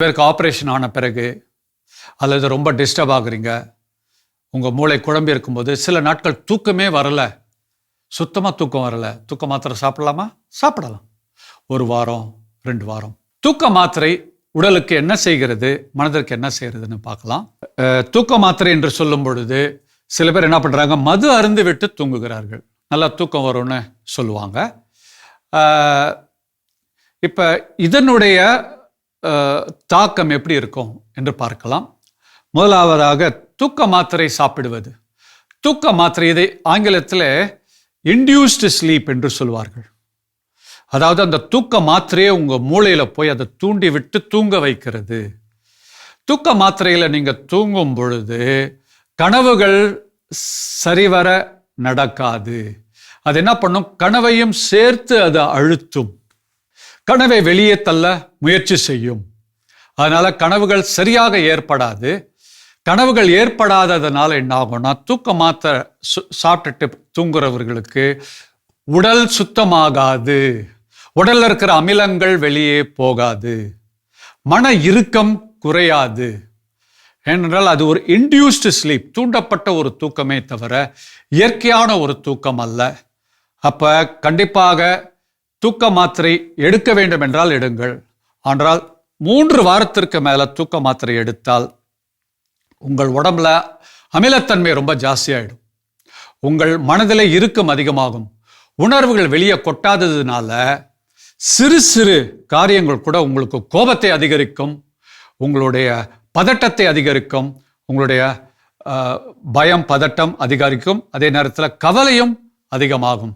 பேருக்கு ஆப்ரேஷன் ஆன பிறகு அல்லது ரொம்ப டிஸ்டர்ப் ஆகுறீங்க, உங்கள் மூளை குழம்பி இருக்கும்போது சில நாட்கள் தூக்கமே வரலை, சுத்தமாக தூக்கம் வரலை, தூக்க மாத்திரை சாப்பிடலாமா? சாப்பிடலாம். 1 வாரம் 2 வாரம். தூக்க மாத்திரை உடலுக்கு என்ன செய்கிறது, மனதிற்கு என்ன செய்கிறதுன்னு பார்க்கலாம். தூக்க மாத்திரை என்று சொல்லும் பொழுது சில பேர் என்ன பண்ணுறாங்க, மது அருந்து விட்டு தூங்குகிறார்கள், நல்லா தூக்கம் வரும்னு சொல்லுவாங்க. இப்போ இதனுடைய தாக்கம் எப்படி இருக்கும் என்று பார்க்கலாம். முதலாவதாக தூக்க மாத்திரை சாப்பிடுவது. தூக்க மாத்திரை இதை ஆங்கிலத்தில் இன்டியூஸ்டு ஸ்லீப் என்று சொல்வார்கள். அதாவது அந்த தூக்க மாத்திரையை உங்கள் மூளையில் போய் அதை தூண்டி விட்டு தூங்க வைக்கிறது. தூக்க மாத்திரையில் நீங்கள் தூங்கும் பொழுது கனவுகள் சரிவர நடக்காது. அது என்ன பண்ணும், கனவையும் சேர்த்து அது அழுத்தும், கனவை வெளியே தள்ள முயற்சி செய்யும். அதனால கனவுகள் சரியாக ஏற்படாது. கனவுகள் ஏற்படாததுனால என்ன ஆகும்னா, தூக்க மாத்திரை சாப்பிட்டுட்டு தூங்குறவர்களுக்கு உடல் சுத்தமாகாது, உடல்ல இருக்கிற அமிலங்கள் வெளியே போகாது, மன இறுக்கம் குறையாது. ஏனென்றால் அது ஒரு இன்டியூஸ்டு ஸ்லீப், தூண்டப்பட்ட ஒரு தூக்கமே தவிர இயற்கையான ஒரு தூக்கம் அல்ல. அப்ப கண்டிப்பாக தூக்க மாத்திரை எடுக்க வேண்டும் என்றால் எடுங்கள். ஆனால் 3 வாரத்திற்கு மேல தூக்க மாத்திரை எடுத்தால் உங்கள் உடம்புல அமிலத்தன்மை ரொம்ப ஜாஸ்தியாயிடும், உங்கள் மனதில் இறுக்கம் அதிகமாகும், உணர்வுகள் வெளியே கொட்டாததுனால சிறு சிறு காரியங்கள் கூட உங்களுக்கு கோபத்தை அதிகரிக்கும், உங்களுடைய பதட்டத்தை அதிகரிக்கும், உங்களுடைய பயம் பதட்டம் அதிகரிக்கும், அதே நேரத்தில் கவலையும் அதிகமாகும்.